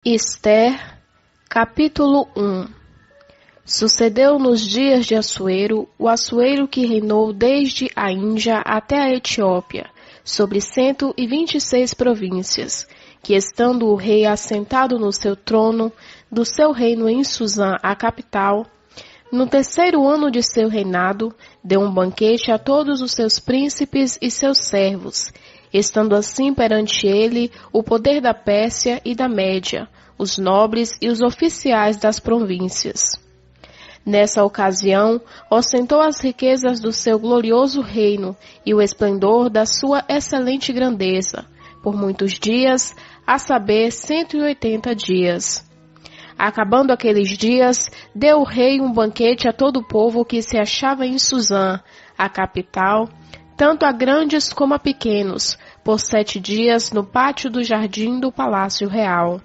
Ester, capítulo 1. Sucedeu nos dias de Assuero, o Assuero que reinou desde a Índia até a Etiópia, sobre 126 províncias, que estando o rei assentado no seu trono, do seu reino em Susã, a capital, no terceiro ano de seu reinado, deu um banquete a todos os seus príncipes e seus servos, estando assim perante ele o poder da Pérsia e da Média, os nobres e os oficiais das províncias. Nessa ocasião, ostentou as riquezas do seu glorioso reino e o esplendor da sua excelente grandeza, por muitos dias, a saber 180 dias. Acabando aqueles dias, deu o rei um banquete a todo o povo que se achava em Susã, a capital, tanto a grandes como a pequenos, por 7 dias no pátio do jardim do Palácio Real.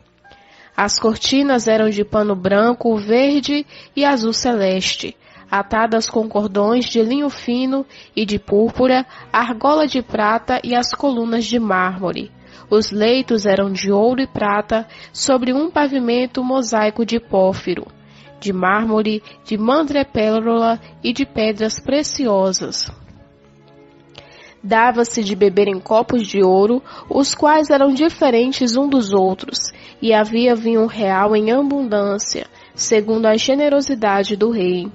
As cortinas eram de pano branco, verde e azul celeste, atadas com cordões de linho fino e de púrpura, argola de prata e as colunas de mármore. Os leitos eram de ouro e prata, sobre um pavimento mosaico de pórfiro, de mármore, de madrepérola e de pedras preciosas. Dava-se de beber em copos de ouro, os quais eram diferentes um dos outros, e havia vinho real em abundância, segundo a generosidade do rei.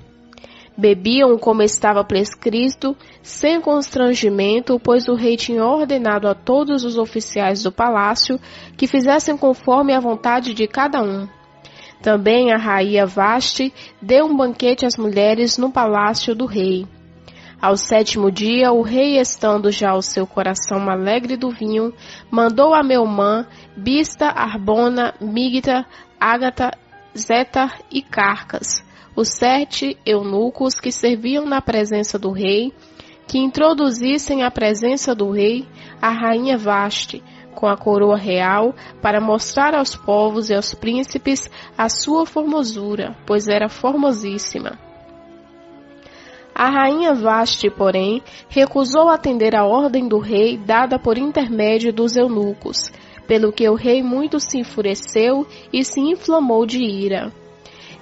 Bebiam como estava prescrito, sem constrangimento, pois o rei tinha ordenado a todos os oficiais do palácio que fizessem conforme a vontade de cada um. Também a rainha Vasti deu um banquete às mulheres no palácio do rei. Ao 7º dia, o rei, estando já o seu coração alegre do vinho, mandou a Meumã, Bista, Arbona, Migta, Ágata, Zetar e Carcas, os 7 eunucos que serviam na presença do rei, que introduzissem à presença do rei a rainha Vasti, com a coroa real, para mostrar aos povos e aos príncipes a sua formosura, pois era formosíssima. A rainha Vasti, porém, recusou atender à ordem do rei dada por intermédio dos eunucos, pelo que o rei muito se enfureceu e se inflamou de ira.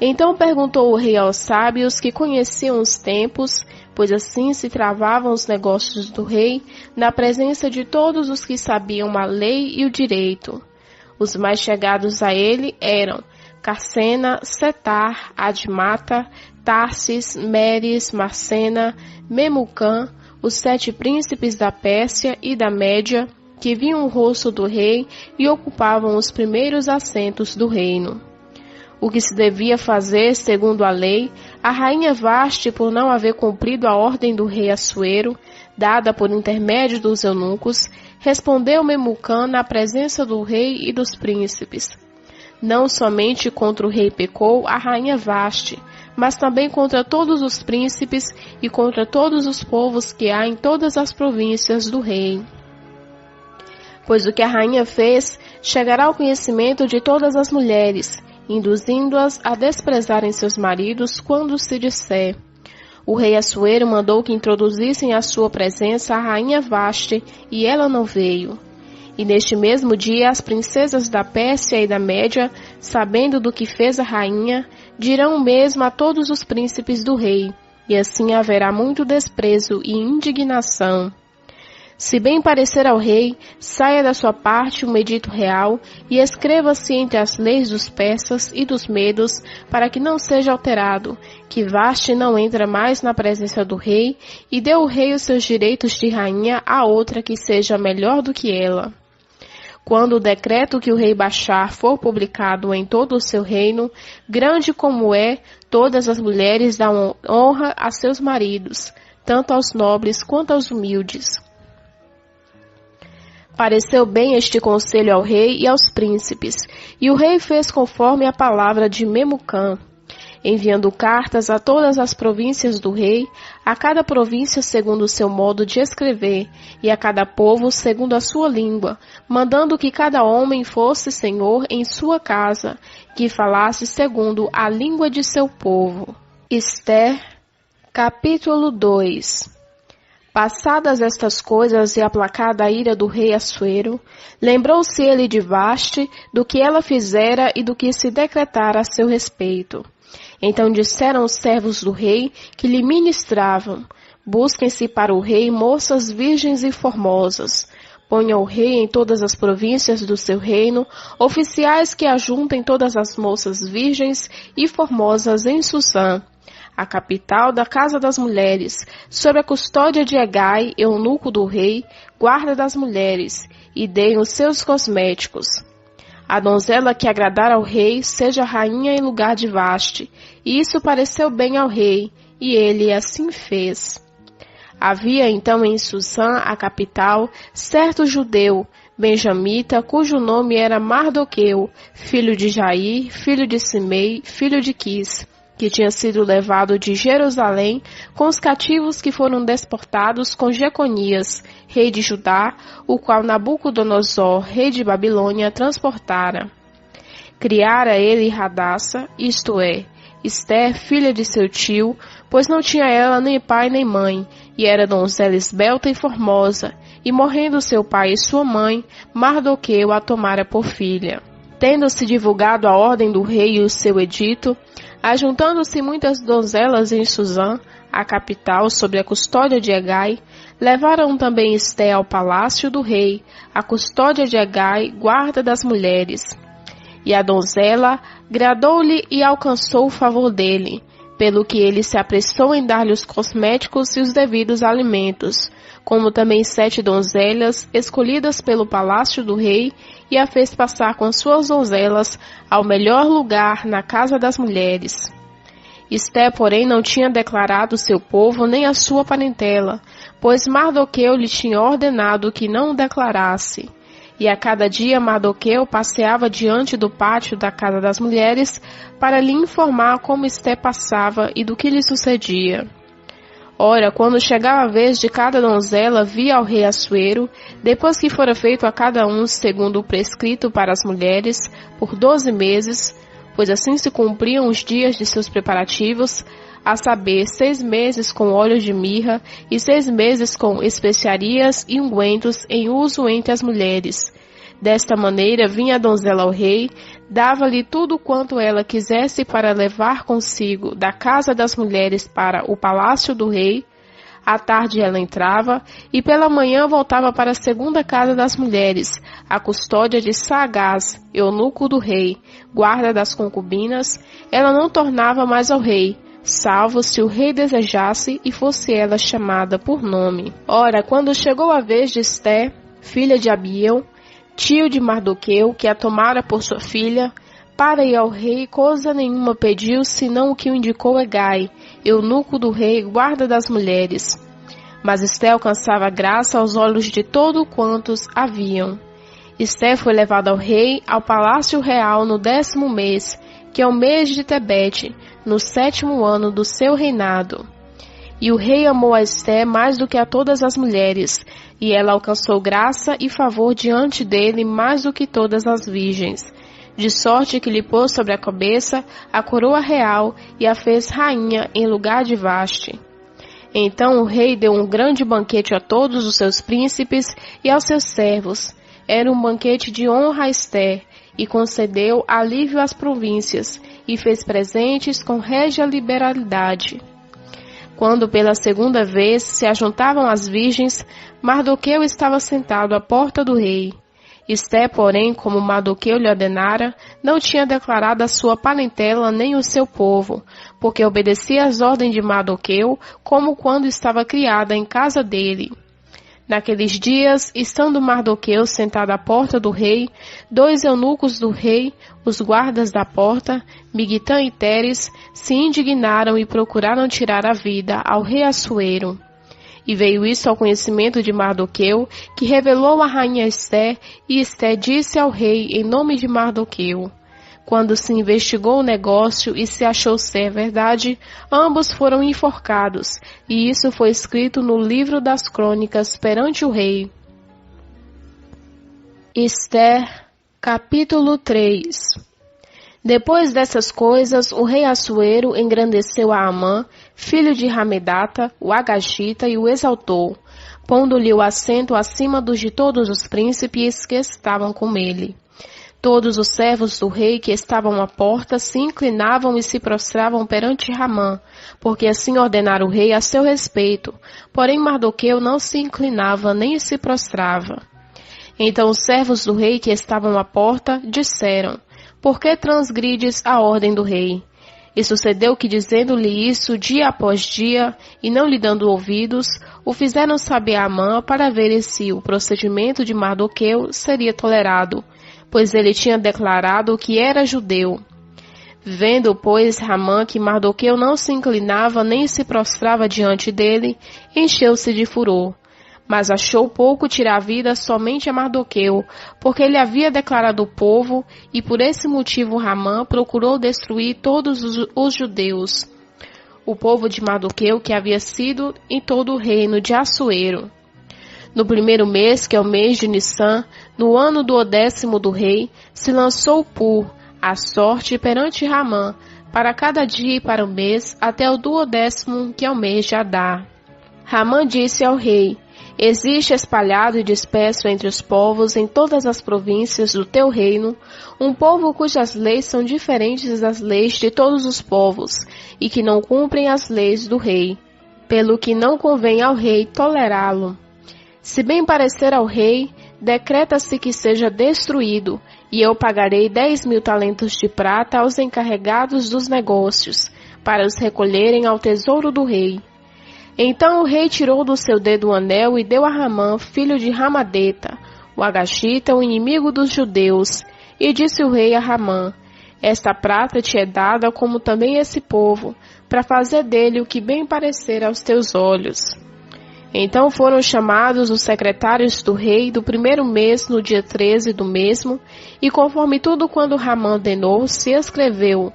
Então perguntou o rei aos sábios que conheciam os tempos, pois assim se travavam os negócios do rei, na presença de todos os que sabiam a lei e o direito. Os mais chegados a ele eram Carsena, Setar, Admata, Tarsis, Meres, Marcena, Memucã, os 7 príncipes da Pérsia e da Média, que viam o rosto do rei e ocupavam os primeiros assentos do reino. O que se devia fazer, segundo a lei, a rainha Vasti, por não haver cumprido a ordem do rei Assuero, dada por intermédio dos eunucos, respondeu Memucã na presença do rei e dos príncipes. Não somente contra o rei pecou a rainha Vasti, mas também contra todos os príncipes e contra todos os povos que há em todas as províncias do rei. Pois o que a rainha fez chegará ao conhecimento de todas as mulheres, induzindo-as a desprezarem seus maridos quando se disser: o rei Assuero mandou que introduzissem à sua presença a rainha Vasti, e ela não veio. E neste mesmo dia as princesas da Pérsia e da Média, sabendo do que fez a rainha, dirão o mesmo a todos os príncipes do rei, e assim haverá muito desprezo e indignação. Se bem parecer ao rei, saia da sua parte um edito real e escreva-se entre as leis dos persas e dos medos, para que não seja alterado, que Vasti não entra mais na presença do rei, e dê o rei os seus direitos de rainha a outra que seja melhor do que ela. Quando o decreto que o rei Bashar for publicado em todo o seu reino, grande como é, todas as mulheres dão honra a seus maridos, tanto aos nobres quanto aos humildes. Pareceu bem este conselho ao rei e aos príncipes, e o rei fez conforme a palavra de Memucã, enviando cartas a todas as províncias do rei, a cada província segundo o seu modo de escrever, e a cada povo segundo a sua língua, mandando que cada homem fosse senhor em sua casa, que falasse segundo a língua de seu povo. Ester, capítulo 2. Passadas estas coisas e aplacada a ira do rei Assuero, lembrou-se ele de Vaste, do que ela fizera e do que se decretara a seu respeito. Então disseram os servos do rei que lhe ministravam: busquem-se para o rei moças virgens e formosas. Ponha o rei em todas as províncias do seu reino oficiais que ajuntem todas as moças virgens e formosas em Susã, a capital da casa das mulheres, sob a custódia de Hegai, eunuco do rei, guarda das mulheres, e deem os seus cosméticos. A donzela que agradar ao rei seja rainha em lugar de Vaste, e isso pareceu bem ao rei, e ele assim fez. Havia então em Susã, a capital, certo judeu, benjamita, cujo nome era Mardoqueu, filho de Jair, filho de Simei, filho de Quis, que tinha sido levado de Jerusalém com os cativos que foram deportados com Jeconias, rei de Judá, o qual Nabucodonosor, rei de Babilônia, transportara. Criara ele Radassa, isto é, Ester, filha de seu tio, pois não tinha ela nem pai nem mãe, e era donzela esbelta e formosa, e morrendo seu pai e sua mãe, Mardoqueu a tomara por filha. Tendo-se divulgado a ordem do rei e o seu edito, ajuntando-se muitas donzelas em Susã, a capital, sob a custódia de Hegai, levaram também Esté ao palácio do rei, a custódia de Hegai, guarda das mulheres. E a donzela gradou-lhe e alcançou o favor dele, pelo que ele se apressou em dar-lhe os cosméticos e os devidos alimentos, como também 7 donzelas escolhidas pelo palácio do rei, e a fez passar com suas donzelas ao melhor lugar na casa das mulheres. Esté, porém, não tinha declarado seu povo nem a sua parentela, pois Mardoqueu lhe tinha ordenado que não o declarasse. E a cada dia Mardoqueu passeava diante do pátio da casa das mulheres para lhe informar como Esté passava e do que lhe sucedia. Ora, quando chegava a vez de cada donzela, via ao rei Assuero, depois que fora feito a cada um segundo o prescrito para as mulheres, por 12 meses, pois assim se cumpriam os dias de seus preparativos, a saber, 6 meses com óleo de mirra e 6 meses com especiarias e ungüentos em uso entre as mulheres. Desta maneira vinha a donzela ao rei, dava-lhe tudo quanto ela quisesse para levar consigo da casa das mulheres para o palácio do rei. À tarde ela entrava, e pela manhã voltava para a segunda casa das mulheres, a custódia de Sagaz, eunuco do rei, guarda das concubinas. Ela não tornava mais ao rei, salvo se o rei desejasse e fosse ela chamada por nome. Ora, quando chegou a vez de Esté, filha de Abiel, tio de Mardoqueu, que a tomara por sua filha, para ir ao rei coisa nenhuma pediu, senão o que o indicou Hegai, eunuco do rei, guarda das mulheres. Mas Esté alcançava graça aos olhos de todo quantos haviam. Esté foi levada ao rei, ao palácio real, no 10º mês, que é o mês de Tebete, no 7º ano do seu reinado. E o rei amou a Esté mais do que a todas as mulheres, e ela alcançou graça e favor diante dele mais do que todas as virgens, de sorte que lhe pôs sobre a cabeça a coroa real e a fez rainha em lugar de Vaste. Então o rei deu um grande banquete a todos os seus príncipes e aos seus servos. Era um banquete de honra a Esté, e concedeu alívio às províncias, e fez presentes com régia liberalidade. Quando pela segunda vez se ajuntavam as virgens, Mardoqueu estava sentado à porta do rei. Esté, porém, como Mardoqueu lhe ordenara, não tinha declarado a sua parentela nem o seu povo, porque obedecia às ordens de Mardoqueu, como quando estava criada em casa dele. Naqueles dias, estando Mardoqueu sentado à porta do rei, 2 eunucos do rei, os guardas da porta, Bigtã e Teres, se indignaram e procuraram tirar a vida ao rei Assuero. E veio isso ao conhecimento de Mardoqueu, que revelou a rainha Esté, e Esté disse ao rei em nome de Mardoqueu. Quando se investigou o negócio e se achou ser verdade, ambos foram enforcados, e isso foi escrito no livro das crônicas perante o rei. Ester, capítulo 3. Depois dessas coisas, o rei Assuero engrandeceu a Amã, filho de Hamedata, o Agagita, e o exaltou, pondo-lhe o assento acima dos de todos os príncipes que estavam com ele. Todos os servos do rei que estavam à porta se inclinavam e se prostravam perante Ramã, porque assim ordenara o rei a seu respeito, porém Mardoqueu não se inclinava nem se prostrava. Então os servos do rei que estavam à porta disseram: Por que transgrides a ordem do rei? E sucedeu que, dizendo-lhe isso dia após dia, e não lhe dando ouvidos, o fizeram saber a Amã para ver se o procedimento de Mardoqueu seria tolerado, pois ele tinha declarado que era judeu. Vendo, pois, Amã que Mardoqueu não se inclinava nem se prostrava diante dele, encheu-se de furor. Mas achou pouco tirar a vida somente a Mardoqueu, porque ele havia declarado o povo, e por esse motivo Amã procurou destruir todos os judeus, o povo de Mardoqueu que havia sido em todo o reino de Assuero. No primeiro mês, que é o mês de Nissan, no ano do 10º do rei, se lançou Pur, a sorte perante Amã, para cada dia e para o mês, até o 10º, que é o mês de Adar. Amã disse ao rei: Existe espalhado e disperso entre os povos em todas as províncias do teu reino um povo cujas leis são diferentes das leis de todos os povos e que não cumprem as leis do rei, pelo que não convém ao rei tolerá-lo. Se bem parecer ao rei, decreta-se que seja destruído, e eu pagarei 10.000 talentos de prata aos encarregados dos negócios, para os recolherem ao tesouro do rei. Então o rei tirou do seu dedo o anel e deu a Ramã, filho de Ramadeta, o Agagita, o inimigo dos judeus, e disse o rei a Ramã: Esta prata te é dada, como também esse povo, para fazer dele o que bem parecer aos teus olhos. Então foram chamados os secretários do rei do primeiro mês, no dia 13 do mesmo, e conforme tudo quando Ramã ordenou, se escreveu,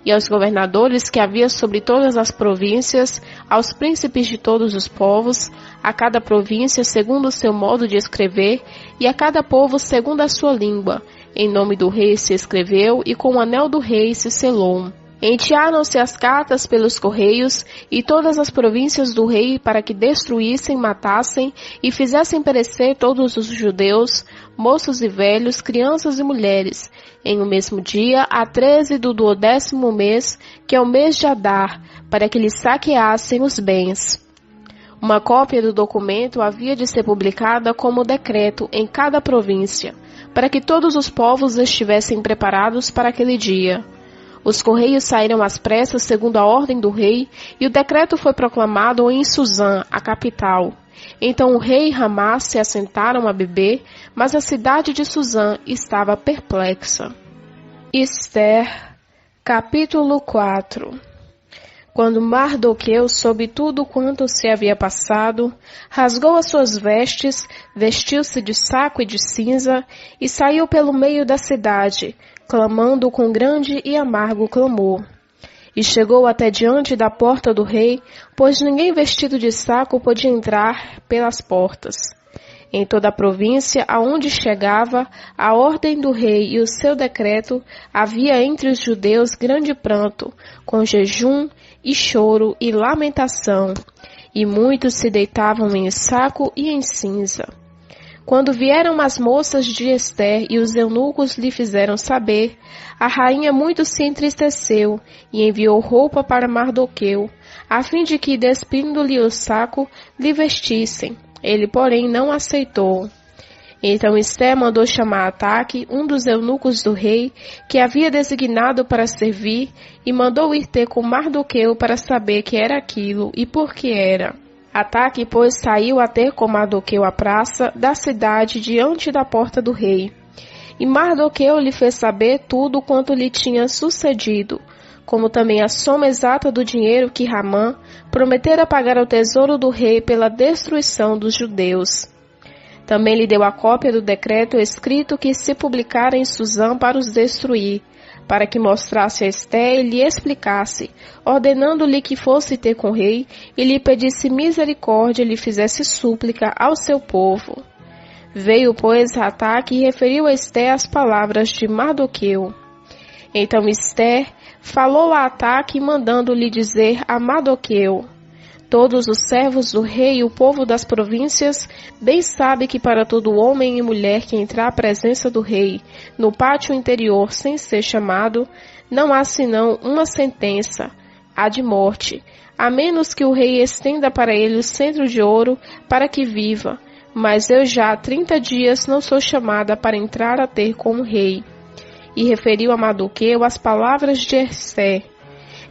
e aos governadores que havia sobre todas as províncias, aos príncipes de todos os povos, a cada província segundo o seu modo de escrever, e a cada povo segundo a sua língua. Em nome do rei se escreveu, e com o anel do rei se selou. Entearam-se as cartas pelos correios, e todas as províncias do rei, para que destruíssem, matassem, e fizessem perecer todos os judeus, moços e velhos, crianças e mulheres, em o mesmo dia, a 13 do 10º mês, que é o mês de Adar, para que lhes saqueassem os bens. Uma cópia do documento havia de ser publicada como decreto em cada província, para que todos os povos estivessem preparados para aquele dia. Os correios saíram às pressas segundo a ordem do rei, e o decreto foi proclamado em Suzã, a capital. Então o rei e Ramá se assentaram a beber, mas a cidade de Suzã estava perplexa. Ester, capítulo 4. Quando Mardoqueu soube tudo quanto se havia passado, rasgou as suas vestes, vestiu-se de saco e de cinza, e saiu pelo meio da cidade, clamando com grande e amargo clamor. E chegou até diante da porta do rei, pois ninguém vestido de saco podia entrar pelas portas. Em toda a província aonde chegava, a ordem do rei e o seu decreto, havia entre os judeus grande pranto, com jejum e choro e lamentação, e muitos se deitavam em saco e em cinza. Quando vieram as moças de Ester e os eunucos lhe fizeram saber, a rainha muito se entristeceu e enviou roupa para Mardoqueu, a fim de que, despindo-lhe o saco, lhe vestissem. Ele, porém, não aceitou. Então Ester mandou chamar Ataque, um dos eunucos do rei, que havia designado para servir, e mandou ir ter com Mardoqueu para saber que era aquilo e por que era. Ataque, pois, saiu a ter com Mardoqueu à praça da cidade diante da porta do rei. E Mardoqueu lhe fez saber tudo quanto lhe tinha sucedido, como também a soma exata do dinheiro que Ramã prometera pagar ao tesouro do rei pela destruição dos judeus. Também lhe deu a cópia do decreto escrito que se publicara em Suzã para os destruir, para que mostrasse a Ester e lhe explicasse, ordenando-lhe que fosse ter com o rei e lhe pedisse misericórdia e lhe fizesse súplica ao seu povo. Veio, pois, Ataque e referiu a Ester as palavras de Mardoqueu. Então Ester falou a Ataque, mandando-lhe dizer a Mardoqueu: todos os servos do rei e o povo das províncias bem sabe que para todo homem e mulher que entrar à presença do rei no pátio interior sem ser chamado, não há senão uma sentença, a de morte, a menos que o rei estenda para ele o cetro de ouro para que viva. Mas eu já há 30 dias não sou chamada para entrar a ter com o rei. E referiu a Mardoqueu as palavras de Ester.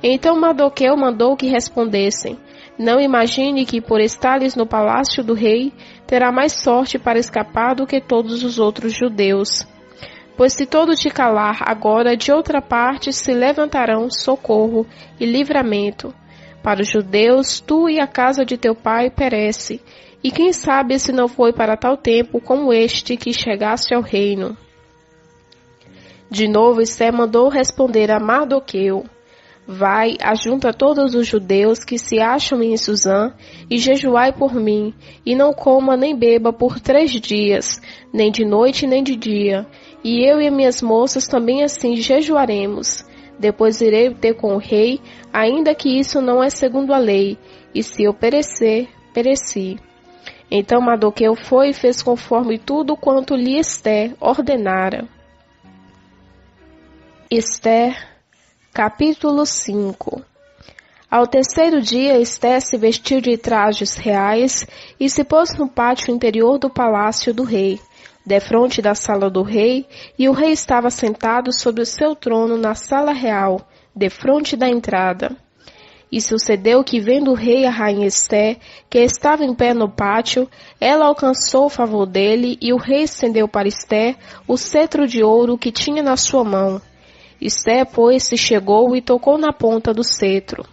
Então Mardoqueu mandou que respondessem: não imagine que por estares no palácio do rei, terá mais sorte para escapar do que todos os outros judeus. Pois se todo te calar, agora de outra parte se levantarão socorro e livramento. Para os judeus, tu e a casa de teu pai perece, e quem sabe se não foi para tal tempo como este que chegaste ao reino. De novo Ester mandou responder a Mardoqueu: vai, ajunta todos os judeus que se acham em Susã, e jejuai por mim, e não coma nem beba por 3 dias, nem de noite nem de dia, e eu e minhas moças também assim jejuaremos. Depois irei ter com o rei, ainda que isso não é segundo a lei, e se eu perecer, pereci. Então Mardoqueu foi e fez conforme tudo quanto lhe Ester ordenara. Ester, capítulo 5. Ao terceiro dia, Ester se vestiu de trajes reais e se pôs no pátio interior do palácio do rei, defronte da sala do rei, e o rei estava sentado sobre o seu trono na sala real, defronte da entrada. E sucedeu que, vendo o rei e a rainha Ester, que estava em pé no pátio, ela alcançou o favor dele, e o rei estendeu para Ester o cetro de ouro que tinha na sua mão. Ester, pois, se chegou e tocou na ponta do cetro.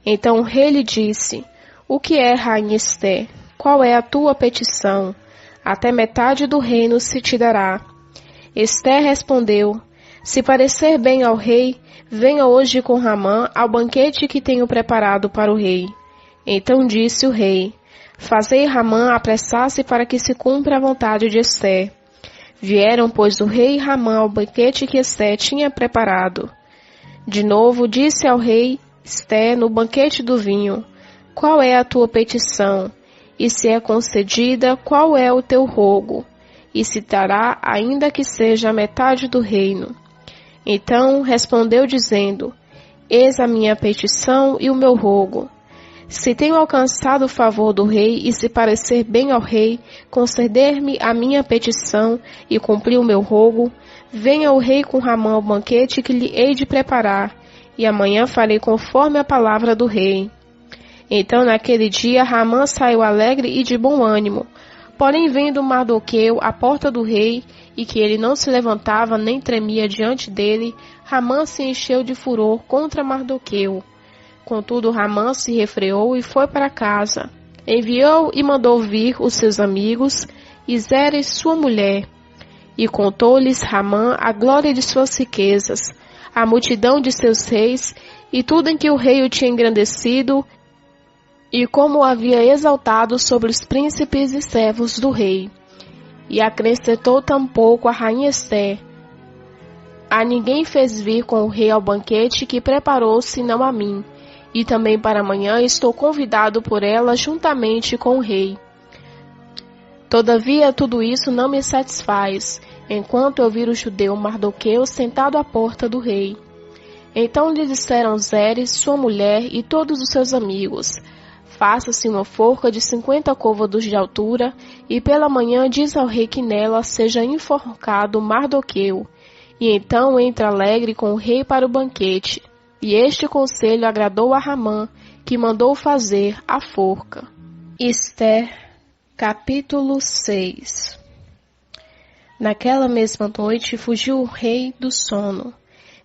Então o rei lhe disse: o que é, rainha Ester? Qual é a tua petição? Até metade do reino se te dará. Ester respondeu: se parecer bem ao rei, venha hoje com Ramã ao banquete que tenho preparado para o rei. Então disse o rei: fazei Ramã apressar-se para que se cumpra a vontade de Ester. Vieram, pois, o rei e Ramã ao banquete que Ester tinha preparado. De novo disse ao rei Ester no banquete do vinho: qual é a tua petição? E se é concedida, qual é o teu rogo? E se dará, ainda que seja a metade do reino. Então respondeu dizendo: eis a minha petição e o meu rogo. Se tenho alcançado o favor do rei, e se parecer bem ao rei, conceder-me a minha petição e cumprir o meu rogo, venha o rei com Ramã ao banquete que lhe hei de preparar, e amanhã farei conforme a palavra do rei. Então naquele dia Ramã saiu alegre e de bom ânimo. Porém, vendo Mardoqueu à porta do rei, e que ele não se levantava nem tremia diante dele, Ramã se encheu de furor contra Mardoqueu. Contudo, Ramã se refreou e foi para casa. Enviou e mandou vir os seus amigos, e Zeres sua mulher. E contou-lhes Ramã a glória de suas riquezas, a multidão de seus reis, e tudo em que o rei o tinha engrandecido, e como o havia exaltado sobre os príncipes e servos do rei. E acrescentou tampouco a rainha Ester: a ninguém fez vir com o rei ao banquete que preparou, senão a mim. E também para amanhã estou convidado por ela juntamente com o rei. Todavia tudo isso não me satisfaz, enquanto eu vir o judeu Mardoqueu sentado à porta do rei. Então lhe disseram Zeres, sua mulher, e todos os seus amigos: faça-se uma forca de 50 côvados de altura, e pela manhã diz ao rei que nela seja enforcado Mardoqueu. E então entra alegre com o rei para o banquete. E este conselho agradou a Ramã, que mandou fazer a forca. Ester, capítulo 6. Naquela mesma noite fugiu o rei do sono.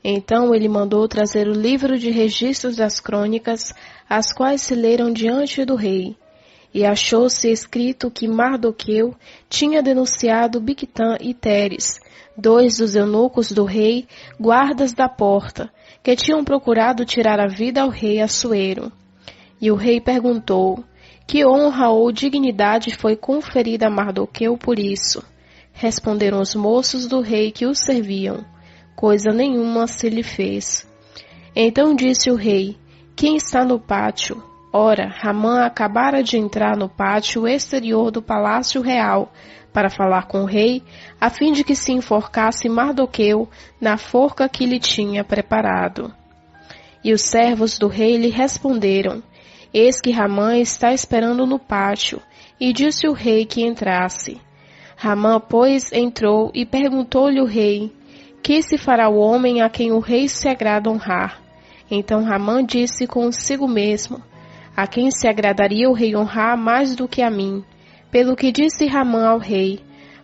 Então ele mandou trazer o livro de registros das crônicas, as quais se leram diante do rei. E achou-se escrito que Mardoqueu tinha denunciado Bigtã e Teres, 2 dos eunucos do rei, guardas da porta, que tinham procurado tirar a vida ao rei Assuero. E o rei perguntou: que honra ou dignidade foi conferida a Mardoqueu por isso? Responderam os moços do rei que o serviam: coisa nenhuma se lhe fez. Então disse o rei: quem está no pátio? Ora, Ramã acabara de entrar no pátio exterior do palácio real para falar com o rei, a fim de que se enforcasse Mardoqueu na forca que lhe tinha preparado. E os servos do rei lhe responderam: eis que Ramã está esperando no pátio, e disse o rei que entrasse. Ramã, pois, entrou e perguntou-lhe o rei: que se fará o homem a quem o rei se agrada honrar? Então Ramã disse consigo mesmo: a quem se agradaria o rei honrar mais do que a mim? Pelo que disse Ramã ao rei: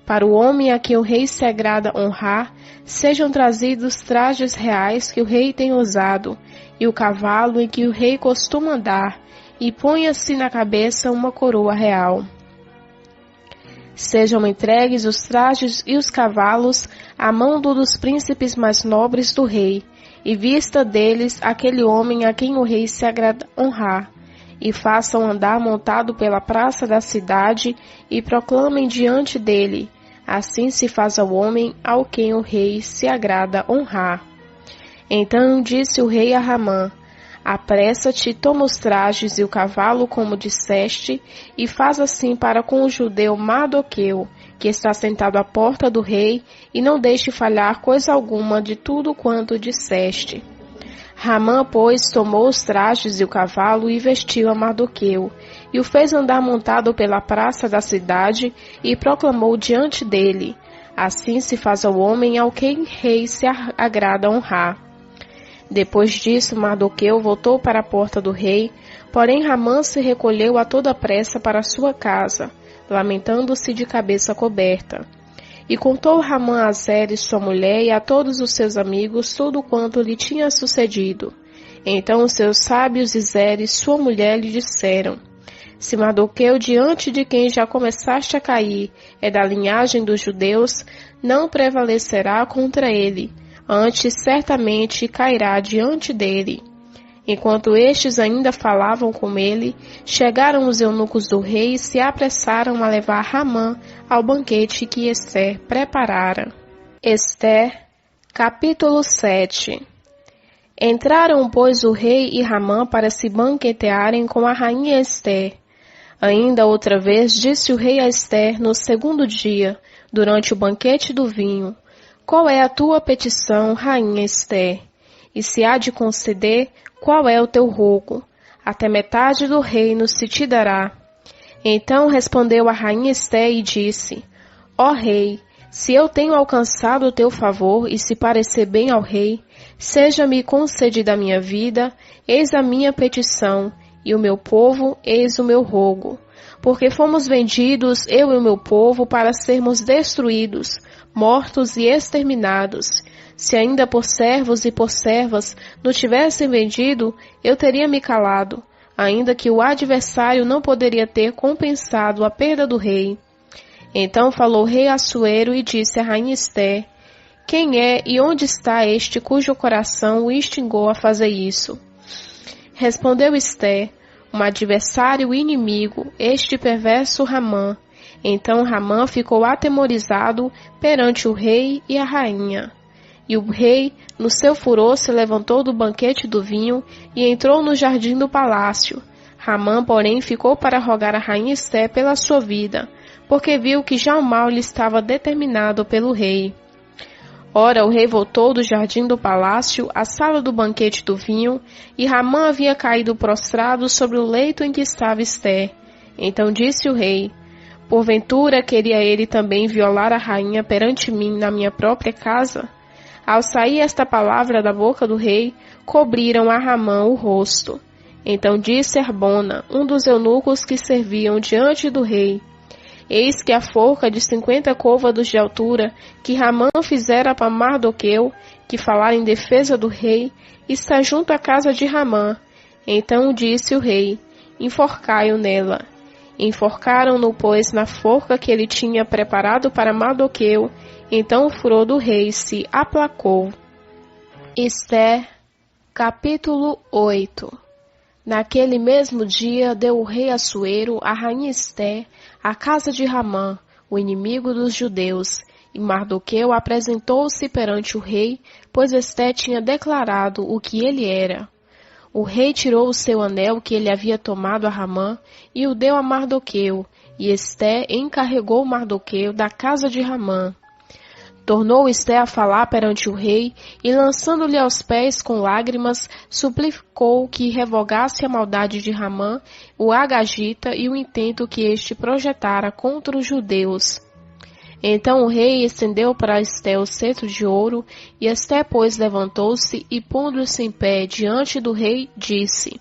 para o homem a quem o rei se agrada honrar, sejam trazidos trajes reais que o rei tem usado, e o cavalo em que o rei costuma andar, e ponha-se na cabeça uma coroa real. Sejam entregues os trajes e os cavalos à mão dos príncipes mais nobres do rei, e vista deles aquele homem a quem o rei se agrada honrar, e façam andar montado pela praça da cidade, e proclamem diante dele: assim se faz ao homem ao quem o rei se agrada honrar. Então disse o rei a Ramã: apressa-te, toma os trajes e o cavalo como disseste, e faz assim para com o judeu Mardoqueu, que está sentado à porta do rei, e não deixe falhar coisa alguma de tudo quanto disseste. Ramã, pois, tomou os trajes e o cavalo e vestiu a Mardoqueu, e o fez andar montado pela praça da cidade, e proclamou diante dele: assim se faz ao homem ao quem rei se agrada honrar. Depois disso, Mardoqueu voltou para a porta do rei, porém Ramã se recolheu a toda pressa para sua casa, lamentando-se de cabeça coberta. E contou Ramã a Zeres, sua mulher, e a todos os seus amigos tudo quanto lhe tinha sucedido. Então os seus sábios e Zeres, sua mulher, lhe disseram: se Mardoqueu, diante de quem já começaste a cair, é da linhagem dos judeus, não prevalecerá contra ele, antes certamente cairá diante dele. Enquanto estes ainda falavam com ele, chegaram os eunucos do rei e se apressaram a levar Ramã ao banquete que Ester preparara. Ester, capítulo 7. Entraram, pois, o rei e Ramã para se banquetearem com a rainha Ester. Ainda outra vez disse o rei a Ester no segundo dia, durante o banquete do vinho: qual é a tua petição, rainha Ester? E se há de conceder, qual é o teu rogo? Até metade do reino se te dará. Então respondeu a rainha Ester e disse: ó rei, se eu tenho alcançado o teu favor e se parecer bem ao rei, seja-me concedida a minha vida, eis a minha petição, e o meu povo, eis o meu rogo. Porque fomos vendidos, eu e o meu povo, para sermos destruídos, mortos e exterminados. Se ainda por servos e por servas nos tivessem vendido, eu teria me calado, ainda que o adversário não poderia ter compensado a perda do rei. Então falou o rei Assuero e disse à rainha Ester: quem é e onde está este cujo coração o instigou a fazer isso? Respondeu Ester: um adversário inimigo, este perverso Ramã. Então Ramã ficou atemorizado perante o rei e a rainha. E o rei, no seu furor, se levantou do banquete do vinho e entrou no jardim do palácio. Ramã, porém, ficou para rogar a rainha Ester pela sua vida, porque viu que já o mal lhe estava determinado pelo rei. Ora, o rei voltou do jardim do palácio à sala do banquete do vinho, e Ramã havia caído prostrado sobre o leito em que estava Ester. Então disse o rei: porventura queria ele também violar a rainha perante mim na minha própria casa? Ao sair esta palavra da boca do rei, cobriram a Ramã o rosto. Então disse Harbona, um dos eunucos que serviam diante do rei: eis que a forca de 50 côvados de altura que Ramã fizera para Mardoqueu, que falara em defesa do rei, está junto à casa de Ramã. Então disse o rei: enforcai-o nela. Enforcaram-no, pois, na forca que ele tinha preparado para Mardoqueu. Então o furor do rei se aplacou. Ester, capítulo 8. Naquele mesmo dia deu o rei Assuero a rainha Ester à casa de Ramã, o inimigo dos judeus, E Mardoqueu apresentou-se perante o rei, pois Esté tinha declarado o que ele era. O rei tirou o seu anel que ele havia tomado a Ramã e o deu a Mardoqueu, e Esté encarregou Mardoqueu da casa de Ramã. Tornou Esté a falar perante o rei, e lançando-lhe aos pés com lágrimas, suplicou que revogasse a maldade de Ramã, o agagita e o intento que este projetara contra os judeus. Então o rei estendeu para Esté o cetro de ouro, e Esté, pois, levantou-se e, pondo-se em pé diante do rei, disse: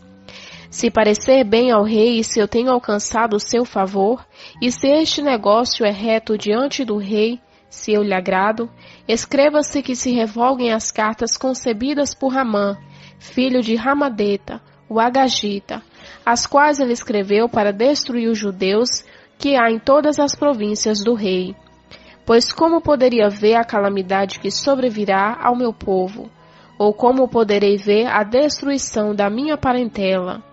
Se parecer bem ao rei, e se eu tenho alcançado o seu favor, e se este negócio é reto diante do rei, se eu lhe agrado, escreva-se que se revoguem as cartas concebidas por Ramã, filho de Ramadeta, o agagita, as quais ele escreveu para destruir os judeus que há em todas as províncias do rei. Pois como poderia ver a calamidade que sobrevirá ao meu povo? Ou como poderei ver a destruição da minha parentela?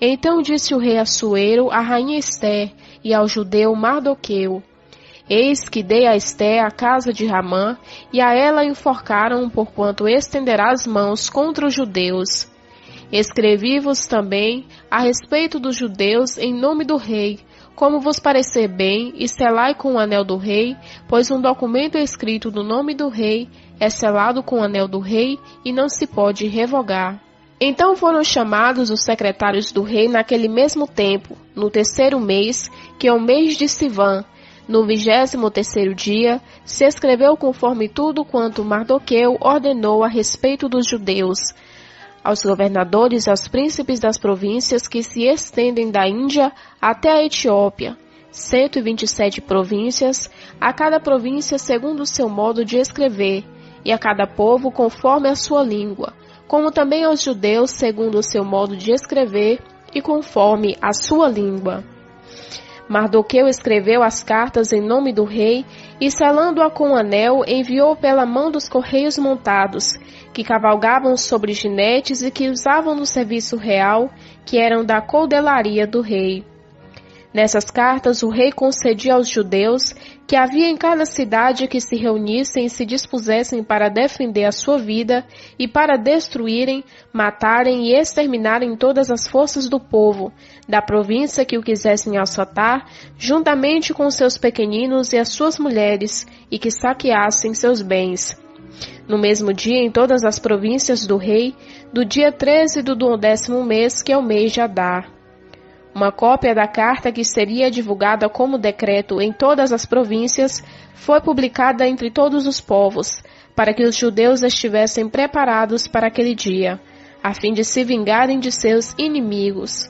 Então disse o rei Assuero à rainha Esté e ao judeu Mardoqueu: Eis que dei a Esté a casa de Ramã, e a ela enforcaram, porquanto estenderá as mãos contra os judeus. Escrevi-vos também a respeito dos judeus em nome do rei, como vos parecer bem, e selai com o anel do rei, pois um documento escrito no nome do rei é selado com o anel do rei e não se pode revogar. Então foram chamados os secretários do rei naquele mesmo tempo, no 3º mês, que é o mês de Sivan. No 23º dia, se escreveu conforme tudo quanto Mardoqueu ordenou a respeito dos judeus, aos governadores e aos príncipes das províncias que se estendem da Índia até a Etiópia, 127 províncias, a cada província segundo o seu modo de escrever, e a cada povo conforme a sua língua, como também aos judeus segundo o seu modo de escrever e conforme a sua língua. Mardoqueu escreveu as cartas em nome do rei e, selando-a com um anel, enviou pela mão dos correios montados, que cavalgavam sobre jinetes e que usavam no serviço real, que eram da coudelaria do rei. Nessas cartas o rei concedia aos judeus que havia em cada cidade que se reunissem e se dispusessem para defender a sua vida e para destruírem, matarem e exterminarem todas as forças do povo, da província que o quisessem assaltar, juntamente com seus pequeninos e as suas mulheres, e que saqueassem seus bens. No mesmo dia, em todas as províncias do rei, do dia 13 do 10º mês, que é o mês de Adar. Uma cópia da carta, que seria divulgada como decreto em todas as províncias, foi publicada entre todos os povos, para que os judeus estivessem preparados para aquele dia, a fim de se vingarem de seus inimigos.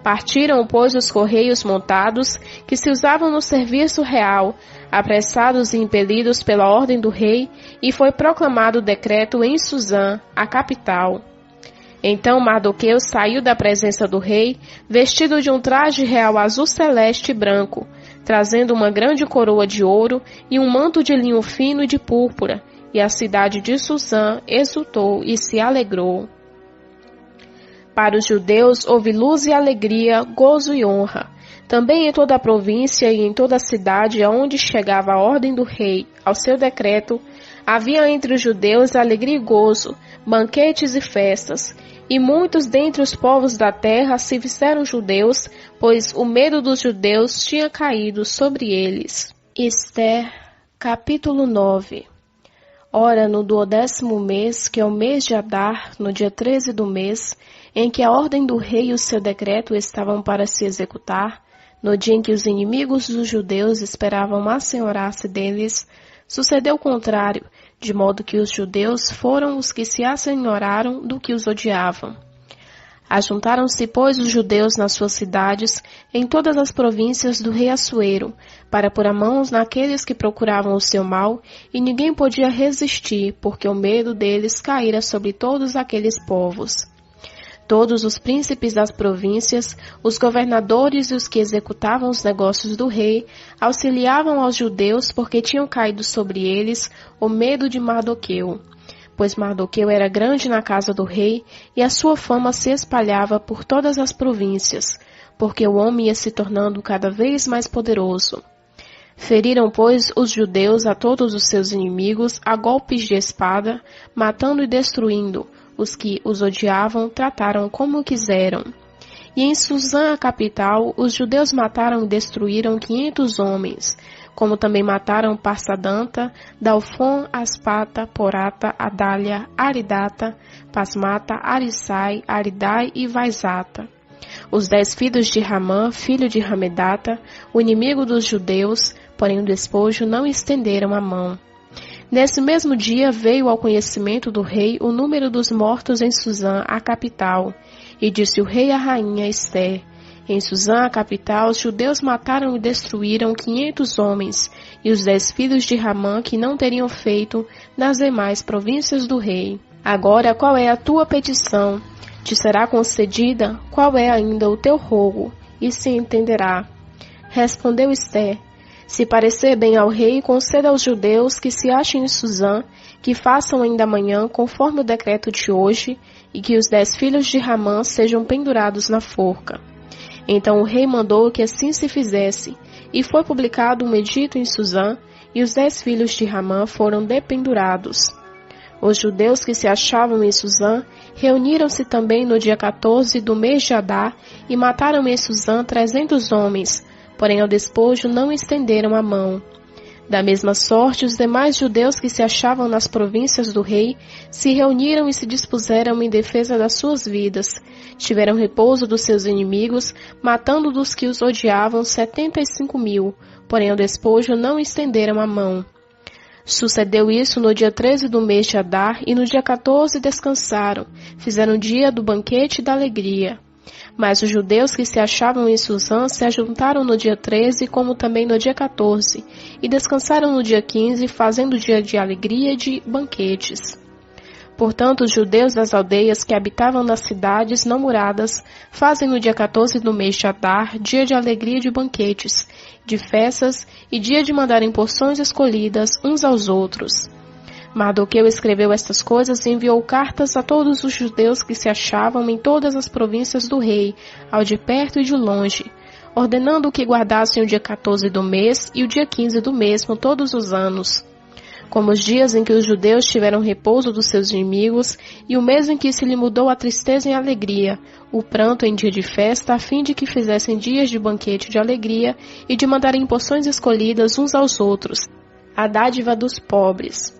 Partiram, pois, os correios montados, que se usavam no serviço real, apressados e impelidos pela ordem do rei, e foi proclamado o decreto em Suzã, a capital. Então Mardoqueu saiu da presença do rei, vestido de um traje real azul celeste e branco, trazendo uma grande coroa de ouro e um manto de linho fino e de púrpura, e a cidade de Suzã exultou e se alegrou. Para os judeus houve luz e alegria, gozo e honra. Também em toda a província e em toda a cidade aonde chegava a ordem do rei, ao seu decreto, havia entre os judeus alegria e gozo, banquetes e festas, e muitos dentre os povos da terra se fizeram judeus, pois o medo dos judeus tinha caído sobre eles. Ester, capítulo 9. Ora, no 12º mês, que é o mês de Adar, no dia 13 do mês, em que a ordem do rei e o seu decreto estavam para se executar, no dia em que os inimigos dos judeus esperavam assenhorar-se deles, sucedeu o contrário, de modo que os judeus foram os que se assenhoraram do que os odiavam. Ajuntaram-se, pois, os judeus nas suas cidades, em todas as províncias do rei Assuero, para pôr a mãos naqueles que procuravam o seu mal, e ninguém podia resistir, porque o medo deles caíra sobre todos aqueles povos. Todos os príncipes das províncias, os governadores e os que executavam os negócios do rei, auxiliavam aos judeus porque tinham caído sobre eles o medo de Mardoqueu. Pois Mardoqueu era grande na casa do rei e a sua fama se espalhava por todas as províncias, porque o homem ia se tornando cada vez mais poderoso. Feriram, pois, os judeus a todos os seus inimigos a golpes de espada, matando e destruindo. Os que os odiavam trataram como quiseram. E em Suzã, a capital, os judeus mataram e destruíram 500 homens, como também mataram Parsadanta, Dalfon, Aspata, Porata, Adália, Aridata, Pasmata, Arissai, Aridai e Vaizata. Os 10 filhos de Ramã, filho de Ramedata, o inimigo dos judeus, porém o despojo não estenderam a mão. Nesse mesmo dia veio ao conhecimento do rei o número dos mortos em Suzã, a capital, e disse o rei à rainha Ester: em Suzã, a capital, os judeus mataram e destruíram 500 homens, e os 10 filhos de Ramã que não teriam feito nas demais províncias do rei. Agora, qual é a tua petição? Te será concedida? Qual é ainda o teu rogo? E se entenderá. Respondeu Ester: se parecer bem ao rei, conceda aos judeus que se achem em Suzã, que façam ainda amanhã, conforme o decreto de hoje, e que os 10 filhos de Ramã sejam pendurados na forca. Então o rei mandou que assim se fizesse, e foi publicado um edito em Suzã, e os 10 filhos de Ramã foram dependurados. Os judeus que se achavam em Suzã reuniram-se também no dia 14 do mês de Adar e mataram em Suzã 300 homens, porém ao despojo não estenderam a mão. Da mesma sorte, os demais judeus que se achavam nas províncias do rei se reuniram e se dispuseram em defesa das suas vidas. Tiveram repouso dos seus inimigos, matando dos que os odiavam 75.000, porém ao despojo não estenderam a mão. Sucedeu isso no dia 13 do mês de Adar, e no dia 14 descansaram, fizeram o dia do banquete e da alegria. Mas os judeus que se achavam em Suzã se ajuntaram no dia 13, como também no dia 14, e descansaram no dia 15, fazendo dia de alegria e de banquetes. Portanto, os judeus das aldeias que habitavam nas cidades não muradas fazem no dia 14 do mês de Adar dia de alegria e de banquetes, de festas e dia de mandarem porções escolhidas uns aos outros. Mardoqueu escreveu estas coisas e enviou cartas a todos os judeus que se achavam em todas as províncias do rei, ao de perto e de longe, ordenando que guardassem o dia 14 do mês e o dia 15 do mesmo todos os anos, como os dias em que os judeus tiveram repouso dos seus inimigos, e o mês em que se lhe mudou a tristeza em alegria, o pranto em dia de festa, a fim de que fizessem dias de banquete de alegria e de mandarem porções escolhidas uns aos outros, a dádiva dos pobres.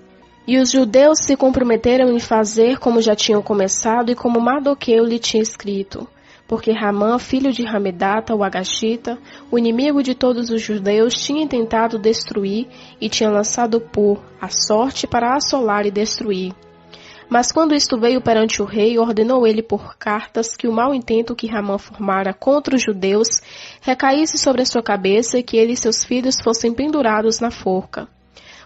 E os judeus se comprometeram em fazer como já tinham começado e como Mardoqueu lhe tinha escrito, porque Ramã, filho de Ramedata, o Agashita, o inimigo de todos os judeus, tinha tentado destruir e tinha lançado por a sorte para assolar e destruir. Mas quando isto veio perante o rei, ordenou ele por cartas que o mau intento que Ramã formara contra os judeus recaísse sobre a sua cabeça e que ele e seus filhos fossem pendurados na forca.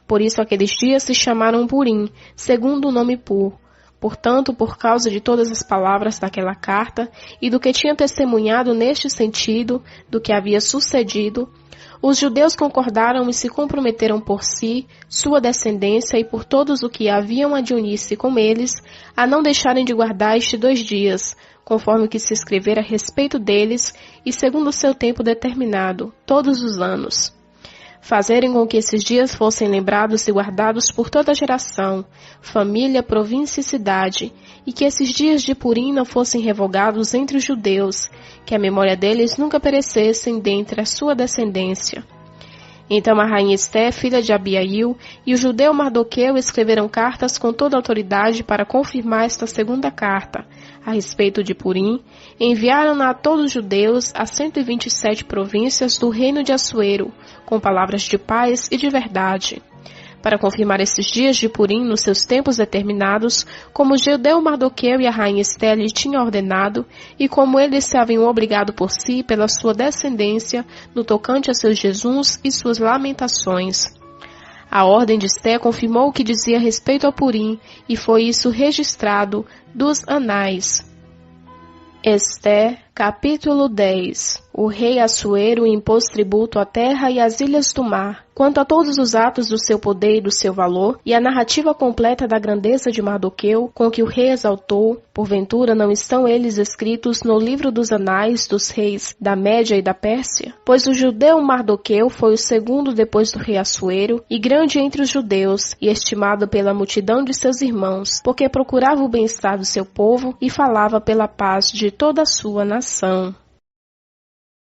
Por isso aqueles dias se chamaram Purim, segundo o nome Pur. Portanto, por causa de todas as palavras daquela carta e do que tinha testemunhado neste sentido, do que havia sucedido, os judeus concordaram e se comprometeram por si, sua descendência e por todos o que haviam de unir-se com eles, a não deixarem de guardar estes 2 dias, conforme o que se escrevera a respeito deles e segundo o seu tempo determinado, todos os anos. Fazerem com que esses dias fossem lembrados e guardados por toda a geração, família, província e cidade, e que esses dias de Purim não fossem revogados entre os judeus, que a memória deles nunca perecessem dentre a sua descendência. Então a rainha Ester, filha de Abiail, e o judeu Mardoqueu escreveram cartas com toda a autoridade para confirmar esta segunda carta, a respeito de Purim, e enviaram-na a todos os judeus, a 127 províncias do reino de Assuero, com palavras de paz e de verdade, para confirmar esses dias de Purim nos seus tempos determinados, como o judeu Mardoqueu e a rainha Ester lhe tinham ordenado, e como eles se haviam obrigado por si pela sua descendência, no tocante a seus jejuns e suas lamentações. A ordem de Ester confirmou o que dizia a respeito ao Purim, e foi isso registrado dos anais. Ester, Capítulo 10. O rei Assuero impôs tributo à terra e às ilhas do mar. Quanto a todos os atos do seu poder e do seu valor, e a narrativa completa da grandeza de Mardoqueu, com que o rei exaltou, porventura não estão eles escritos no livro dos anais dos reis da Média e da Pérsia? Pois o judeu Mardoqueu foi o segundo depois do rei Assuero, e grande entre os judeus, e estimado pela multidão de seus irmãos, porque procurava o bem-estar do seu povo e falava pela paz de toda a sua nação.